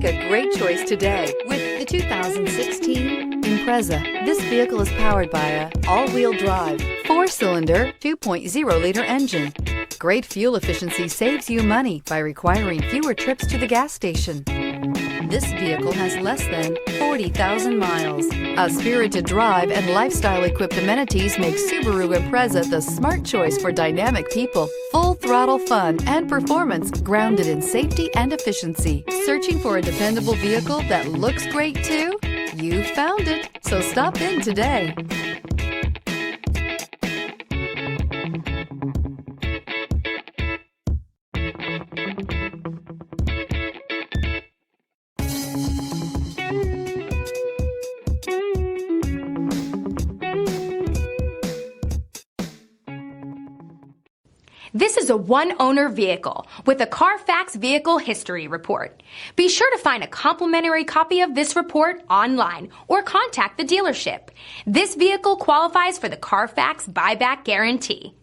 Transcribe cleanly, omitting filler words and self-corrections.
Make a great choice today with the 2016 Impreza. This vehicle is powered by a all-wheel drive, 4-cylinder, 2.0-liter engine. Great fuel efficiency saves you money by requiring fewer trips to the gas station. This vehicle has less than 40,000 miles. A spirited drive and lifestyle-equipped amenities make Subaru Impreza the smart choice for dynamic people. Full throttle fun and performance grounded in safety and efficiency. Searching for a dependable vehicle that looks great too? You found it, so stop in today. This is a one-owner vehicle with a Carfax Vehicle History Report. Be sure to find a complimentary copy of this report online or contact the dealership. This vehicle qualifies for the Carfax Buyback Guarantee.